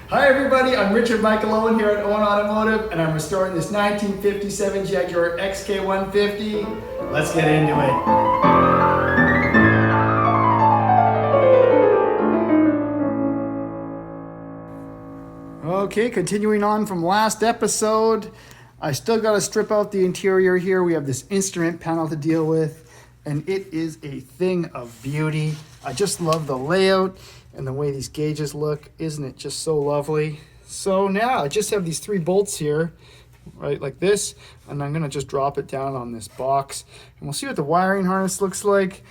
Hi everybody, I'm Richard Michael Owen here at Owen Automotive, and I'm restoring this 1957 Jaguar XK150. Let's get into it. Okay, continuing on from last episode, I still got to strip out the interior here. We have this instrument panel to deal with, and it is a thing of beauty. I just love the layout and the way these gauges look. Isn't it just so lovely? So now I just have these 3 bolts here, right, like this, and I'm gonna just drop it down on this box, and we'll see what the wiring harness looks like.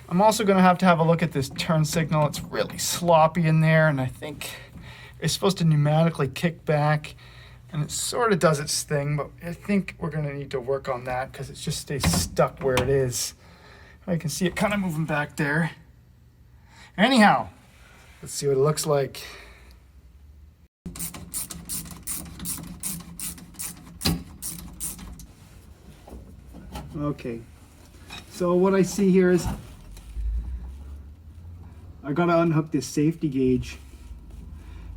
I'm also gonna have to have a look at this turn signal. It's really sloppy in there, and I think it's supposed to pneumatically kick back, and it sort of does its thing, but I think we're gonna need to work on that because it just stays stuck where it is. I can see it kind of moving back there. Anyhow, let's see what it looks like. Okay, so what I see here is I gotta unhook this safety gauge.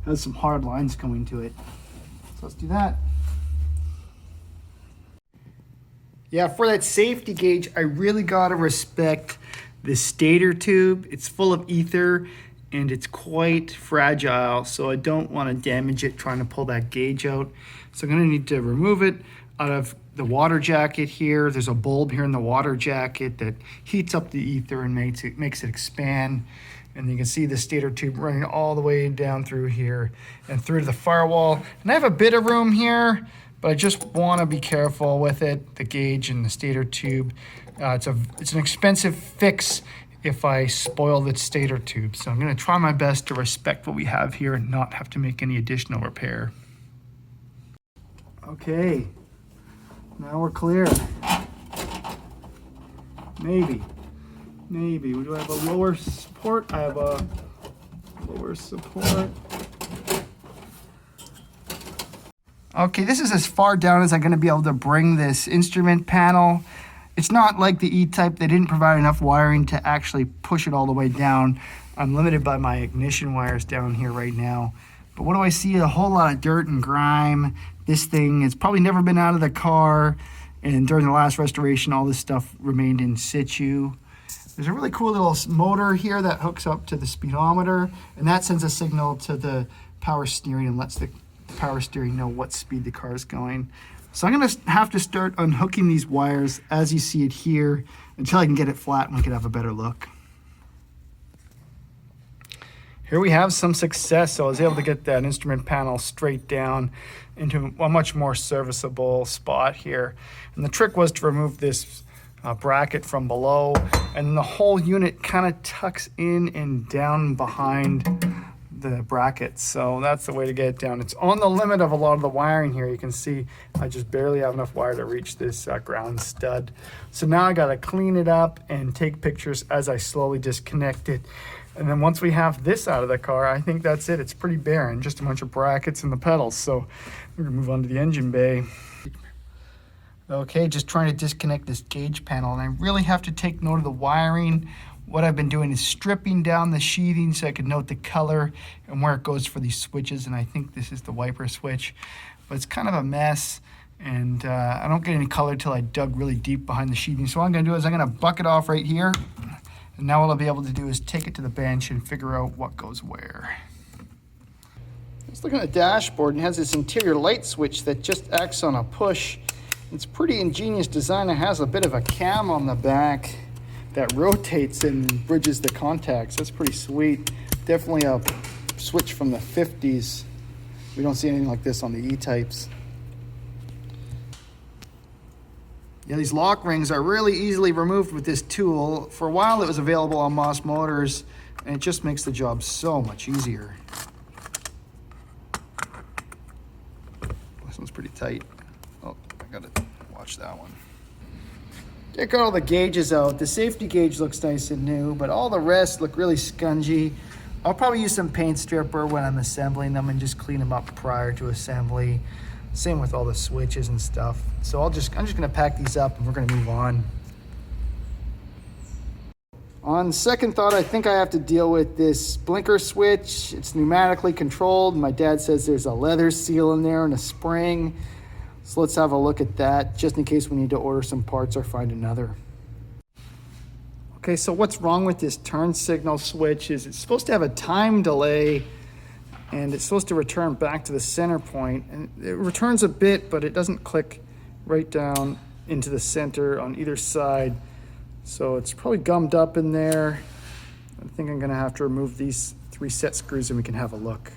It has some hard lines coming to it. So let's do that. Yeah, for that safety gauge, I really gotta respect the stator tube. It's full of ether and it's quite fragile, so I don't want to damage it trying to pull that gauge out. So I'm gonna need to remove it out of the water jacket here. There's a bulb here in the water jacket that heats up the ether and makes it expand. And you can see the stator tube running all the way down through here and through to the firewall. And I have a bit of room here, but I just want to be careful with it, the gauge and the stator tube. It's an expensive fix if I spoil the stator tube. So I'm going to try my best to respect what we have here and not have to make any additional repair. Okay, now we're clear. Maybe. Do I have a lower support? I have a lower support. Okay, this is as far down as I'm going to be able to bring this instrument panel. It's not like the E-Type. They didn't provide enough wiring to actually push it all the way down. I'm limited by my ignition wires down here right now. But what do I see? A whole lot of dirt and grime. This thing has probably never been out of the car. And during the last restoration, all this stuff remained in situ. There's a really cool little motor here that hooks up to the speedometer, and that sends a signal to the power steering and lets the power steering know what speed the car is going. So I'm going to have to start unhooking these wires as you see it here until I can get it flat and we can have a better look. Here we have some success. So I was able to get that instrument panel straight down into a much more serviceable spot here. And the trick was to remove this bracket from below, and the whole unit kind of tucks in and down behind the brackets. So that's the way to get it down. It's on the limit of a lot of the wiring here. You can see I just barely have enough wire to reach this ground stud. So now I got to clean it up and take pictures as I slowly disconnect it. And then once we have this out of the car, I think that's it. It's pretty barren, just a bunch of brackets and the pedals. So we're gonna move on to the engine bay. Okay, just trying to disconnect this gauge panel, and I really have to take note of the wiring. What I've been doing is stripping down the sheathing so I can note the color and where it goes for these switches, and I think this is the wiper switch, but it's kind of a mess, and I don't get any color till I dug really deep behind the sheathing. So what I'm gonna do is I'm gonna buck it off right here, and now what I'll be able to do is take it to the bench and figure out what goes where. Let's look at the dashboard, and it has this interior light switch that just acts on a push. It's a pretty ingenious design. It has a bit of a cam on the back that rotates and bridges the contacts. That's pretty sweet. Definitely a switch from the 50s. We don't see anything like this on the E-Types. Yeah, these lock rings are really easily removed with this tool. For a while it was available on Moss Motors, and it just makes the job so much easier. This one's pretty tight. Oh, I gotta watch that one. Take all the gauges out. The safety gauge looks nice and new, but all the rest look really scungy. I'll probably use some paint stripper when I'm assembling them and just clean them up prior to assembly. Same with all the switches and stuff. So I'm just gonna pack these up and we're gonna move on. On second thought, I think I have to deal with this blinker switch. It's pneumatically controlled. My dad says there's a leather seal in there and a spring. So let's have a look at that, just in case we need to order some parts or find another. Okay, so what's wrong with this turn signal switch is it's supposed to have a time delay, and it's supposed to return back to the center point. And it returns a bit, but it doesn't click right down into the center on either side. So it's probably gummed up in there. I think I'm gonna have to remove these 3 set screws and we can have a look.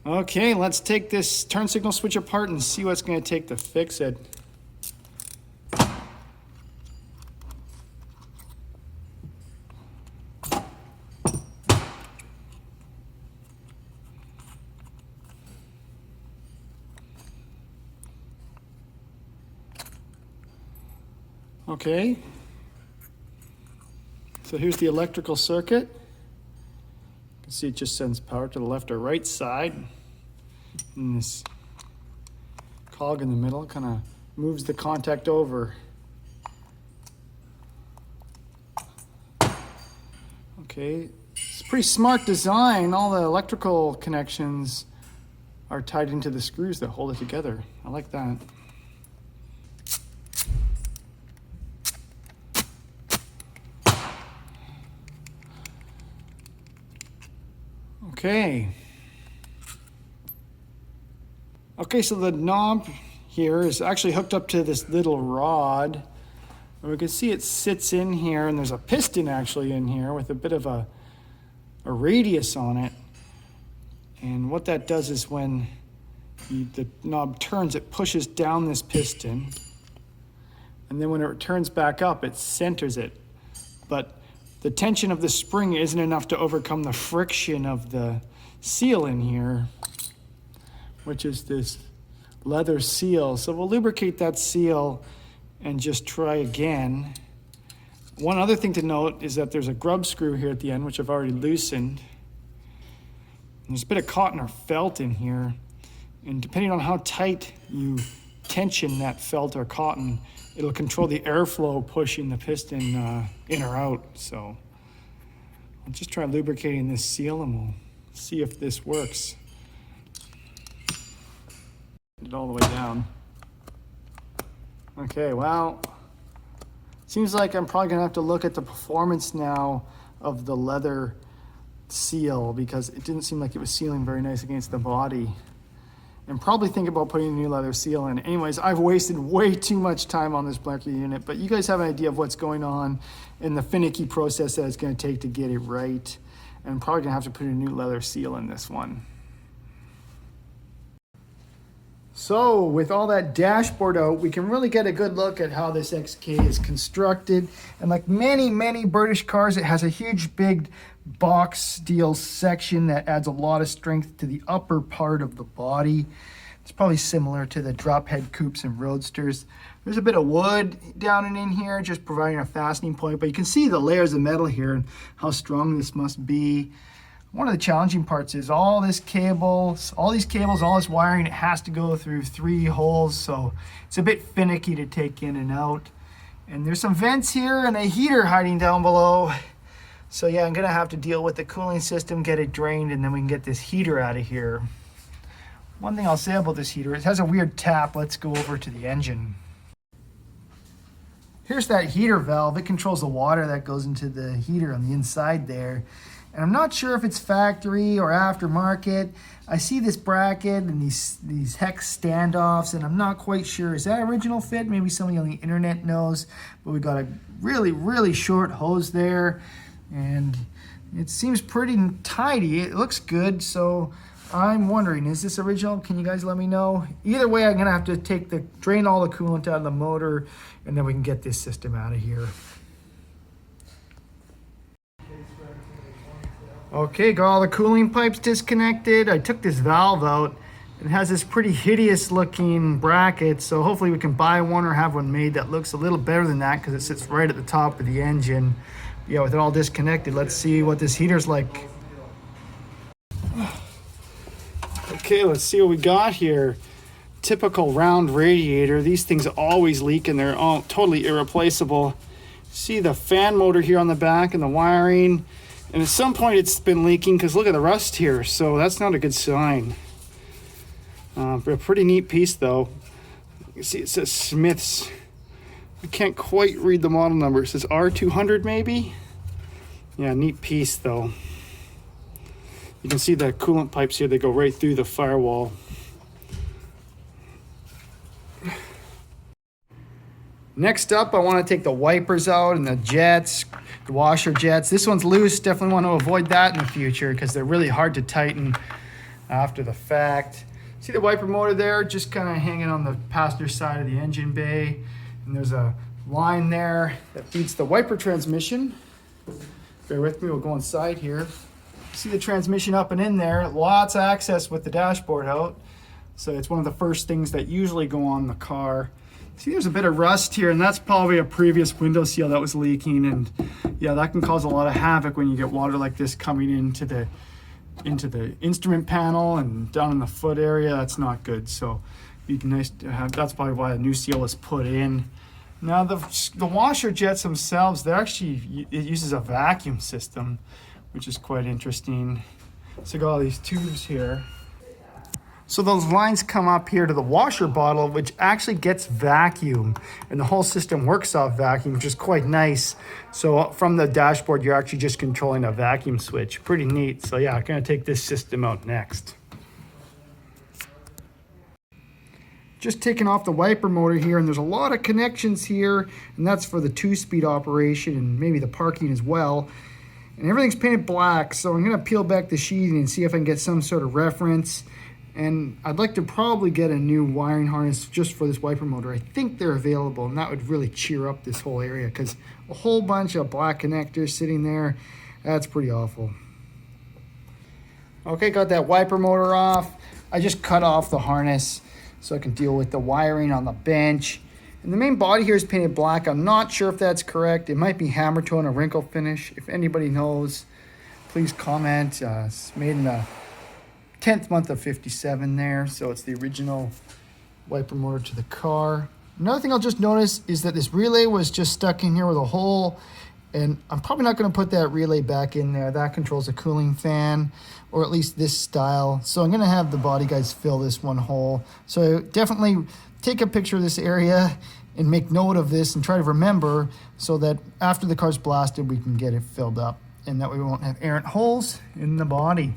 Okay, let's take this turn signal switch apart and see what's gonna take to fix it. Okay, so here's the electrical circuit. You can see it just sends power to the left or right side. And this cog in the middle kind of moves the contact over. Okay, it's a pretty smart design. All the electrical connections are tied into the screws that hold it together. I like that. Okay. Okay, so the knob here is actually hooked up to this little rod. And we can see it sits in here, and there's a piston actually in here with a bit of a radius on it. And what that does is when the knob turns, it pushes down this piston. And then when it turns back up, it centers it. But the tension of the spring isn't enough to overcome the friction of the seal in here, which is this leather seal. So we'll lubricate that seal and just try again. One other thing to note is that there's a grub screw here at the end, which I've already loosened. And there's a bit of cotton or felt in here. And depending on how tight you tension that felt or cotton, it'll control the airflow pushing the piston in or out. So I'll just try lubricating this seal and we'll see if this works. Get it all the way down. Okay, well, seems like I'm probably gonna have to look at the performance now of the leather seal, because it didn't seem like it was sealing very nice against the body. And probably think about putting a new leather seal in. Anyways, I've wasted way too much time on this blanker unit, but you guys have an idea of what's going on and the finicky process that it's gonna take to get it right. And I'm probably gonna have to put a new leather seal in this one. So with all that dashboard out, we can really get a good look at how this XK is constructed. And like many, many British cars, it has a huge big box steel section that adds a lot of strength to the upper part of the body. It's probably similar to the drop head coupes and roadsters. There's a bit of wood down and in here, just providing a fastening point, but you can see the layers of metal here and how strong this must be. One of the challenging parts is all these cables, all this wiring, it has to go through 3 holes, so it's a bit finicky to take in and out. And there's some vents here and a heater hiding down below. So yeah, I'm gonna have to deal with the cooling system, get it drained, and then we can get this heater out of here. One thing I'll say about this heater, it has a weird tap. Let's go over to the engine. Here's that heater valve. It controls the water that goes into the heater on the inside there. And I'm not sure if it's factory or aftermarket. I see this bracket and these hex standoffs, and I'm not quite sure. Is that original fit? Maybe somebody on the internet knows. But we got a really, really short hose there, and it seems pretty tidy. It looks good, so I'm wondering, is this original? Can you guys let me know? Either way, I'm gonna have to drain all the coolant out of the motor, and then we can get this system out of here. Okay, got all the cooling pipes disconnected. I took this valve out. It has this pretty hideous looking bracket, so hopefully we can buy one or have one made that looks a little better than that, because it sits right at the top of the engine. Yeah, with it all disconnected, let's see what this heater's like. Okay, let's see what we got here. typical round radiator. These things always leak and they're all totally irreplaceable. See the fan motor here on the back and the wiring. And at some point it's been leaking because look at the rust here. So that's not a good sign. But a pretty neat piece though. You see it says Smith's. I can't quite read the model number. It says R200 maybe? Yeah, neat piece though. You can see the coolant pipes here. They go right through the firewall. Next up, I want to take the wipers out and the jets, the washer jets. This one's loose. Definitely want to avoid that in the future because they're really hard to tighten after the fact. See the wiper motor there, just kind of hanging on the passenger side of the engine bay. And there's a line there that feeds the wiper transmission. Bear with me, we'll go inside here. See the transmission up and in there. Lots of access with the dashboard out. So it's one of the first things that usually go on the car. See, there's a bit of rust here, and that's probably a previous window seal that was leaking. And yeah, that can cause a lot of havoc when you get water like this coming into the instrument panel and down in the foot area. That's not good. So it'd be nice to have, that's probably why a new seal is put in. Now the washer jets themselves, they're actually, it uses a vacuum system, which is quite interesting. So got all these tubes here. So those lines come up here to the washer bottle, which actually gets vacuum, and the whole system works off vacuum, which is quite nice. So from the dashboard, you're actually just controlling a vacuum switch. Pretty neat. So yeah, I'm gonna take this system out next. Just taking off the wiper motor here, and there's a lot of connections here, and that's for the 2-speed operation and maybe the parking as well. And everything's painted black, so I'm gonna peel back the sheeting and see if I can get some sort of reference. And I'd like to probably get a new wiring harness just for this wiper motor. I think they're available, and that would really cheer up this whole area because a whole bunch of black connectors sitting there, that's pretty awful. Okay, got that wiper motor off. I just cut off the harness so I can deal with the wiring on the bench. And the main body here is painted black. I'm not sure if that's correct. It might be hammer tone or wrinkle finish. If anybody knows, please comment. It's made in the 10th month of 57 there, so it's the original wiper motor to the car. Another thing I'll just notice is that this relay was just stuck in here with a hole, and I'm probably not going to put that relay back in there. That controls a cooling fan, or at least this style. So I'm going to have the body guys fill this one hole. So definitely take a picture of this area and make note of this and try to remember so that after the car's blasted, we can get it filled up, and that way we won't have errant holes in the body.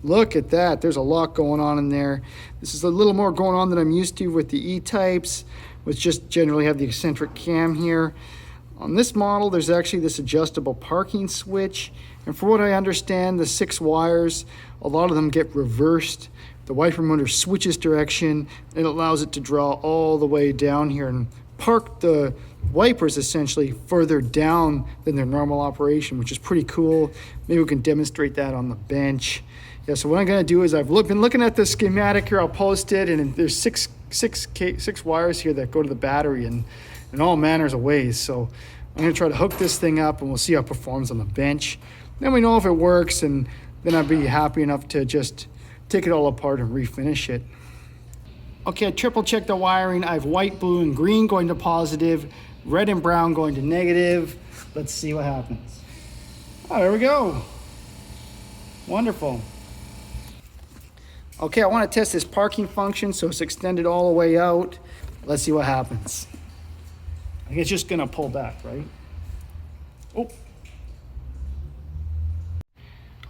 Look at that, there's a lot going on in there. This is a little more going on than I'm used to with the E-types, which just generally have the eccentric cam here. On this model, there's actually this adjustable parking switch. And for what I understand, the 6 wires, a lot of them get reversed. The wiper motor switches direction, and it allows it to draw all the way down here and park the wipers essentially further down than their normal operation, which is pretty cool. Maybe we can demonstrate that on the bench. Yeah, so what I'm gonna do is I've been looking at the schematic here. I'll post it, and there's six wires here that go to the battery and in all manners of ways. So I'm gonna try to hook this thing up, and we'll see how it performs on the bench. Then we know if it works, and then I'd be happy enough to just take it all apart and refinish it. Okay, I triple checked the wiring. I have white, blue, and green going to positive, red and brown going to negative. Let's see what happens. Oh, there we go. Wonderful. Okay, I want to test this parking function, so it's extended all the way out. Let's see what happens. I think it's just gonna pull back, right? Oh.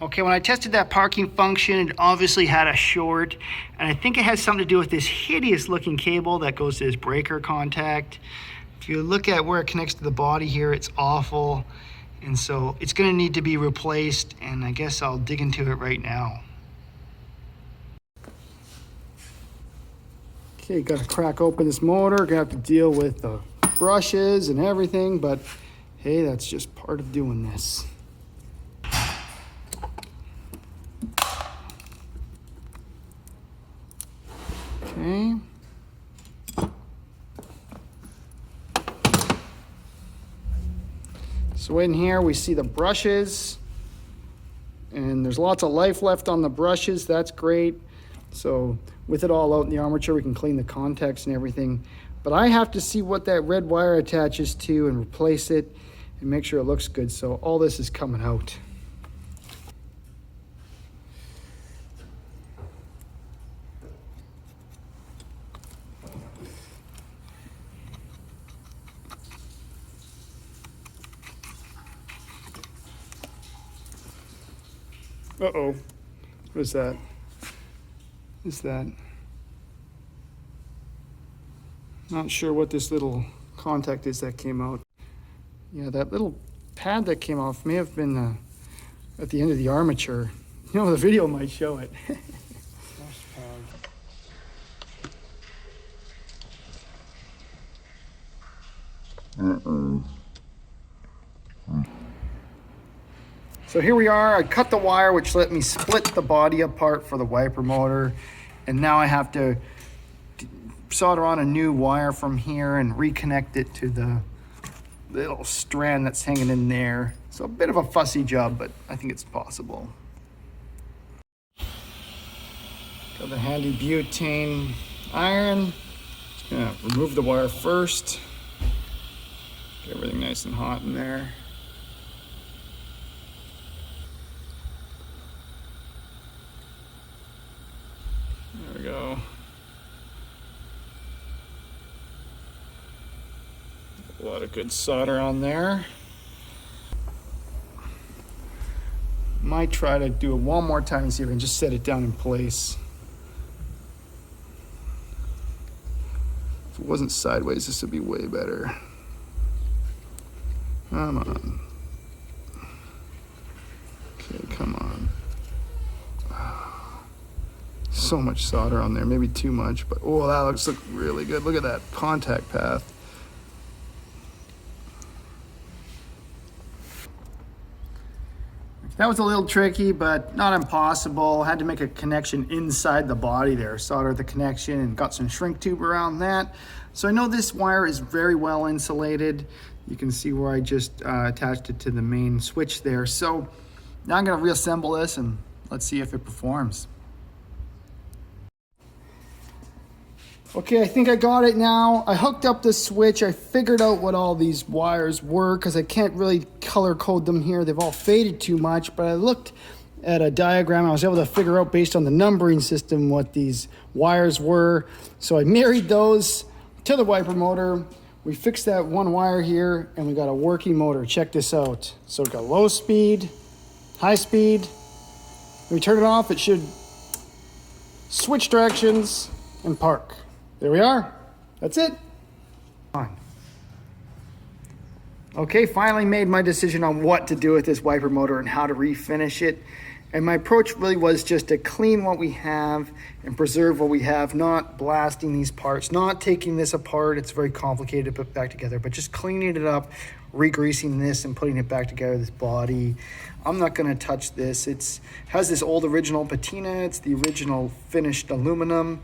Okay, when I tested that parking function, it obviously had a short, and I think it has something to do with this hideous looking cable that goes to this breaker contact. If you look at where it connects to the body here, it's awful. And so it's gonna need to be replaced, and I guess I'll dig into it right now. Okay, gotta crack open this motor. Gonna have to deal with the brushes and everything, but hey, that's just part of doing this. Okay. So in here we see the brushes, and there's lots of life left on the brushes. That's great. So with it all out in the armature, we can clean the contacts and everything. But I have to see what that red wire attaches to and replace it and make sure it looks good. So all this is coming out. Uh-oh. What is that? What is that? Not sure what this little contact is that came out. Yeah, that little pad that came off may have been at the end of the armature. You know, the video might show it. So here we are. I cut the wire, which let me split the body apart for the wiper motor. And now I have to solder on a new wire from here and reconnect it to the little strand that's hanging in there. So a bit of a fussy job, but I think it's possible. Got the handy butane iron. Just gonna remove the wire first. Get everything nice and hot in there. There we go. A lot of good solder on there. Might try to do it one more time and see if I can just set it down in place. If it wasn't sideways, this would be way better. Come on. Okay, come on. So much solder on there, maybe too much, but oh, that looks really good. Look at that contact path. That was a little tricky, but not impossible. Had to make a connection inside the body there. Soldered the connection and got some shrink tube around that. So I know this wire is very well insulated. You can see where I just attached it to the main switch there. So now I'm gonna reassemble this and let's see if it performs. Okay, I think I got it now. I hooked up the switch. I figured out what all these wires were because I can't really color code them here. They've all faded too much, but I looked at a diagram. I was able to figure out based on the numbering system what these wires were. So I married those to the wiper motor. We fixed that one wire here and we got a working motor. Check this out. So we got low speed, high speed. When we turn it off, it should switch directions and park. There we are. That's it. Okay, finally made my decision on what to do with this wiper motor and how to refinish it. And my approach really was just to clean what we have and preserve what we have, not blasting these parts, not taking this apart. It's very complicated to put back together, but just cleaning it up, re-greasing this and putting it back together, this body. I'm not gonna touch this. It has this old original patina. It's the original finished aluminum.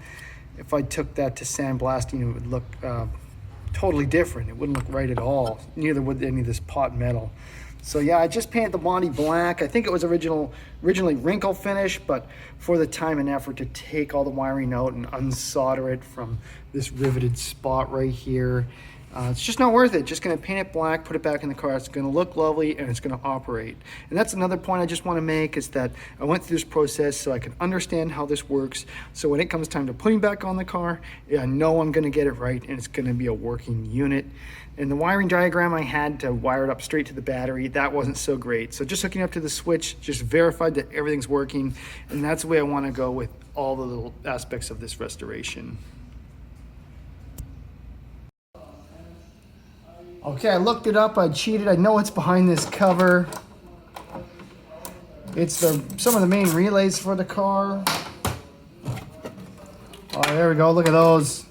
If I took that to sandblasting, it would look totally different. It wouldn't look right at all. Neither would any of this pot metal. So yeah, I just painted the body black. I think it was originally wrinkle finish, but for the time and effort to take all the wiring out and unsolder it from this riveted spot right here, it's just not worth it. Just gonna paint it black, put it back in the car. It's gonna look lovely and it's gonna operate. And that's another point I just wanna make is that I went through this process so I can understand how this works. So when it comes time to putting back on the car, I know I'm gonna get it right and it's gonna be a working unit. And the wiring diagram I had to wire it up straight to the battery, that wasn't so great. So just hooking up to the switch, just verified that everything's working. And that's the way I wanna go with all the little aspects of this restoration. Okay, I looked it up, I cheated. I know it's behind this cover. It's some of the main relays for the car. Oh, there we go, look at those.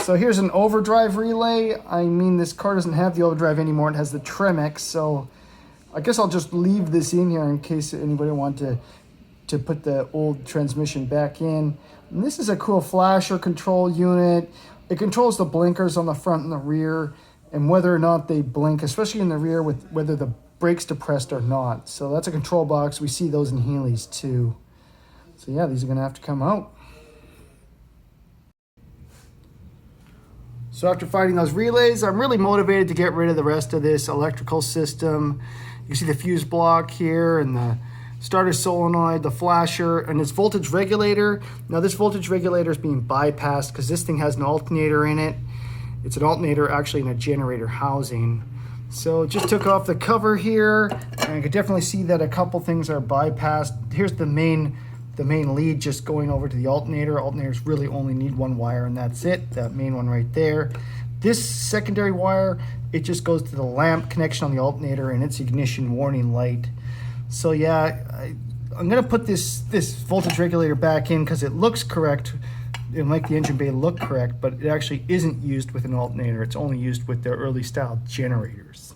So here's an overdrive relay. I mean, this car doesn't have the overdrive anymore. It has the Tremix, so I guess I'll just leave this in here in case anybody wanted to put the old transmission back in. And this is a cool flasher control unit. It controls the blinkers on the front and the rear. and whether or not they blink, especially in the rear with whether the brakes depressed or not. So that's a control box. We see those in Heelys too. So yeah, these are gonna have to come out. So after finding those relays, I'm really motivated to get rid of the rest of this electrical system. You can see the fuse block here and the starter solenoid, the flasher, and this voltage regulator. Now this voltage regulator is being bypassed because this thing has an alternator in it. It's an alternator actually in a generator housing. So just took off the cover here, and I could definitely see that a couple things are bypassed. Here's the main lead just going over to the alternator. Alternators really only need one wire, and that's it, that main one right there. This secondary wire, it just goes to the lamp connection on the alternator and its ignition warning light. So yeah, I'm gonna put this voltage regulator back in because it looks correct and make the engine bay look correct, but it actually isn't used with an alternator. It's only used with their early style generators.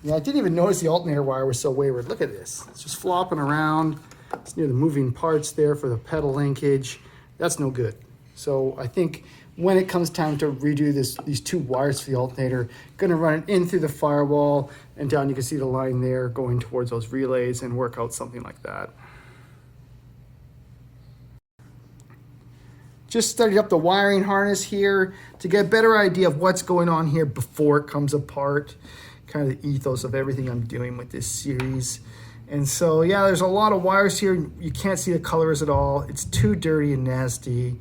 Yeah, I didn't even notice the alternator wire was so wayward. Look at this. It's just flopping around. It's near the moving parts there for the pedal linkage. That's no good. So I think when it comes time to redo these two wires for the alternator, gonna run it in through the firewall and down. You can see the line there going towards those relays and work out something like that. Just studied up the wiring harness here to get a better idea of what's going on here before it comes apart. Kind of the ethos of everything I'm doing with this series. And so, yeah, there's a lot of wires here. You can't see the colors at all. It's too dirty and nasty.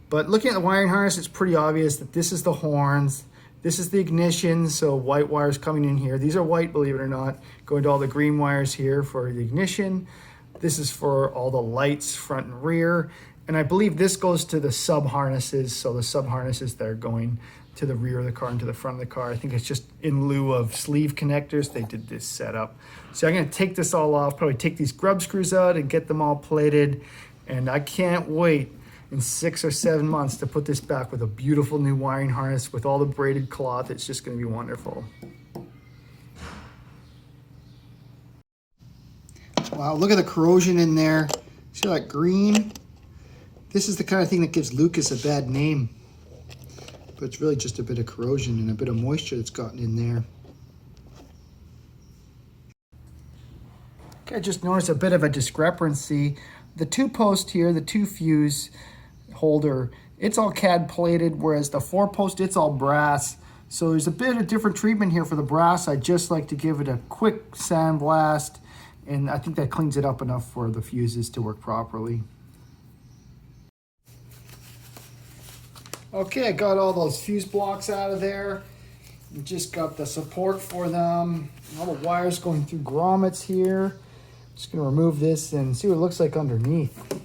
But looking at the wiring harness, it's pretty obvious that this is the horns. This is the ignition, so white wires coming in here. These are white, believe it or not, going to all the green wires here for the ignition. This is for all the lights, front and rear. And I believe this goes to the sub harnesses. So the sub harnesses that are going to the rear of the car and to the front of the car. I think it's just in lieu of sleeve connectors, they did this setup. So I'm gonna take this all off, probably take these grub screws out and get them all plated. And I can't wait in 6 or 7 months to put this back with a beautiful new wiring harness with all the braided cloth. It's just gonna be wonderful. Wow, look at the corrosion in there. See that green? This is the kind of thing that gives Lucas a bad name. But it's really just a bit of corrosion and a bit of moisture that's gotten in there. Okay, I just noticed a bit of a discrepancy. The two post here, the two fuse holder, it's all CAD plated, whereas the 4-post, it's all brass. So there's a bit of different treatment here for the brass. I just like to give it a quick sandblast, and I think that cleans it up enough for the fuses to work properly. Okay, I got all those fuse blocks out of there. Just got the support for them. All the wires going through grommets here. Just gonna remove this and see what it looks like underneath.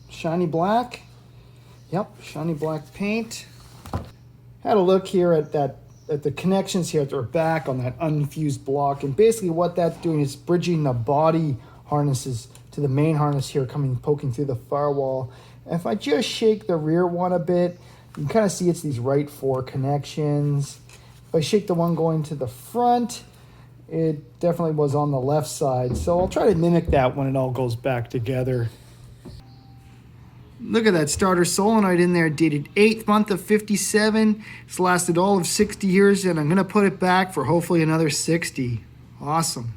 Shiny black. Yep, shiny black paint. Had a look here at the connections here at the back on that unfused block, and basically what that's doing is bridging the body harnesses to the main harness here poking through the firewall. And if I just shake the rear one a bit, you can kind of see it's these right 4 connections. If I shake the one going to the front, it definitely was on the left side. So I'll try to mimic that when it all goes back together. Look at that starter solenoid in there, dated 8th month of 57. It's lasted all of 60 years, and I'm gonna put it back for hopefully another 60. Awesome.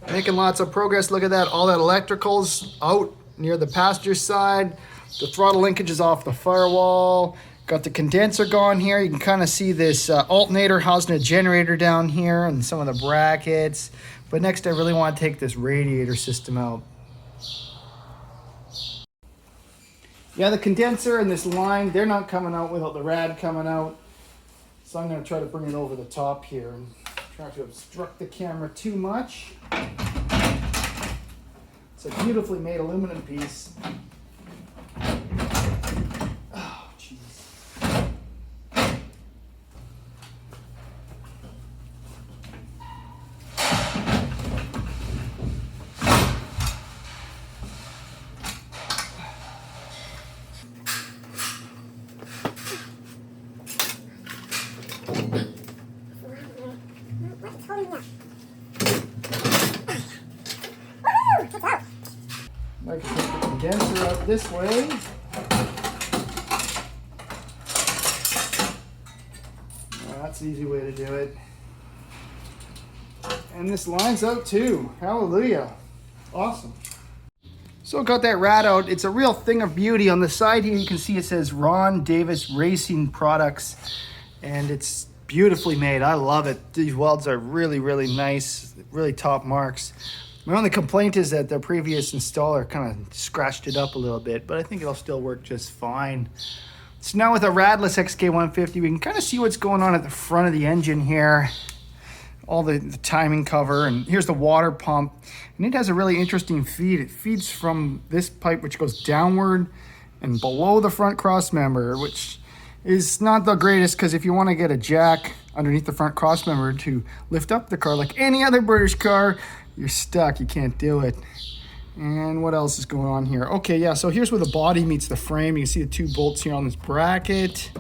Making lots of progress. Look at that, all that electrical's out near the passenger side. The throttle linkage is off the firewall. Got the condenser gone here. You can kind of see this alternator housing a generator down here and some of the brackets. But next I really want to take this radiator system out. Yeah, the condenser and this line, they're not coming out without the rad coming out. So I'm going to try to bring it over the top here and try to obstruct the camera too much. It's a beautifully made aluminum piece. Oh, jeez. this way. That's the easy way to do it. And this lines up too. Hallelujah. Awesome. So got that rad out. It's a real thing of beauty. On the side here, you can see it says Ron Davis Racing Products, and it's beautifully made. I love it. These welds are really, really nice, really top marks. My only complaint is that the previous installer kind of scratched it up a little bit, but I think it'll still work just fine. So now with a Radless XK150, we can kind of see what's going on at the front of the engine here. All the timing cover, and here's the water pump, and it has a really interesting feed. It feeds from this pipe, which goes downward and below the front cross member, which is not the greatest, because if you want to get a jack underneath the front cross member to lift up the car like any other British car, you're stuck. You can't do it. And what else is going on here? Okay, yeah, so here's where the body meets the frame. You can see the 2 bolts here on this bracket.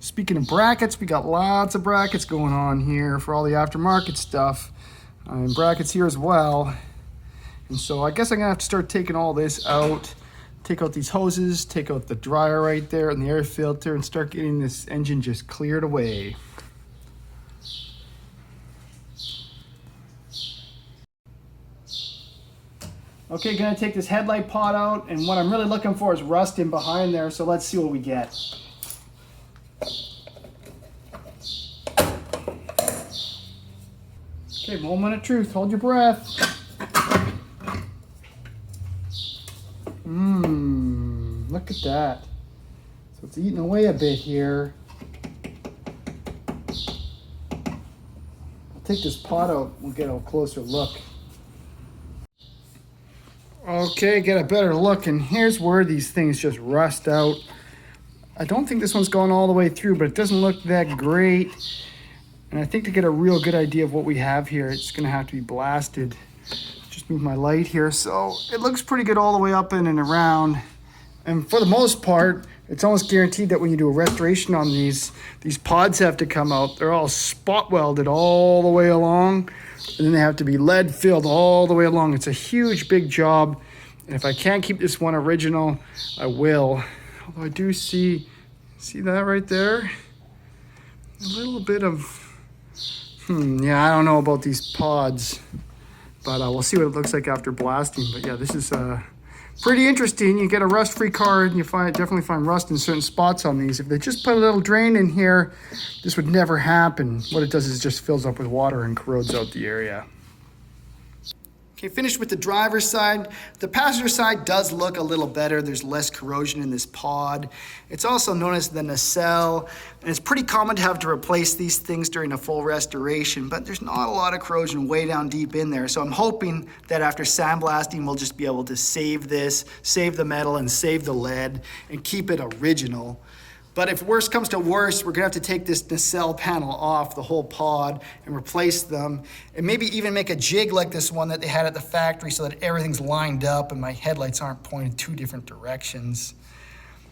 Speaking of brackets, we got lots of brackets going on here for all the aftermarket stuff. And brackets here as well. And so I guess I'm gonna have to start taking all this out. Take out these hoses, take out the dryer right there and the air filter, and start getting this engine just cleared away. Okay, gonna take this headlight pod out, and what I'm really looking for is rust in behind there, so let's see what we get. Okay, moment of truth. Hold your breath. Look at that. So it's eating away a bit here. I'll take this pot out. We'll get a closer look. Okay, get a better look, and here's where these things just rust out. I don't think this one's going all the way through, but it doesn't look that great. And I think to get a real good idea of what we have here, it's gonna have to be blasted. Just move my light here. So it looks pretty good all the way up in and around. And for the most part, it's almost guaranteed that when you do a restoration on these pods have to come out. They're all spot welded all the way along. And then they have to be lead filled all the way along. It's a huge, big job. And if I can't keep this one original, I will. Although I do see that right there? A little bit of, yeah, I don't know about these pods, but we'll see what it looks like after blasting. But yeah, this is pretty interesting. You get a rust-free car and you definitely find rust in certain spots on these. If they just put a little drain in here, this would never happen. What it does is it just fills up with water and corrodes out the area. Okay, finished with the driver's side. The passenger side does look a little better. There's less corrosion in this pod. It's also known as the nacelle, and it's pretty common to have to replace these things during a full restoration, but there's not a lot of corrosion way down deep in there. So I'm hoping that after sandblasting, we'll just be able to save this, save the metal, and save the lead, and keep it original. But if worse comes to worse, we're gonna have to take this nacelle panel off, the whole pod, and replace them. And maybe even make a jig like this one that they had at the factory so that everything's lined up and my headlights aren't pointed 2 different directions.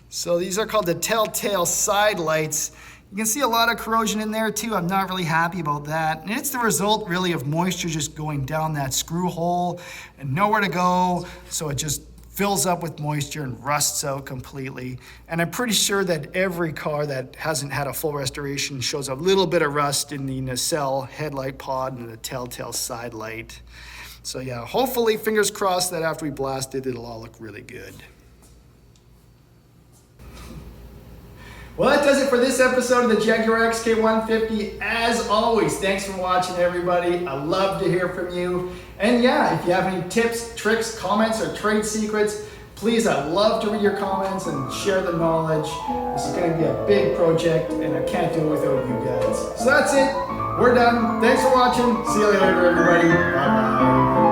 So these are called the telltale side lights. You can see a lot of corrosion in there too. I'm not really happy about that. And it's the result really of moisture just going down that screw hole and nowhere to go. So it just fills up with moisture and rusts out completely. And I'm pretty sure that every car that hasn't had a full restoration shows a little bit of rust in the nacelle headlight pod and the telltale side light. So yeah, hopefully, fingers crossed, that after we blast it, it'll all look really good. Well, that does it for this episode of the Jaguar XK150. As always, thanks for watching, everybody. I love to hear from you. And yeah, if you have any tips, tricks, comments, or trade secrets, please, I'd love to read your comments and share the knowledge. This is going to be a big project, and I can't do it without you guys. So that's it. We're done. Thanks for watching. See you later, everybody. Bye-bye.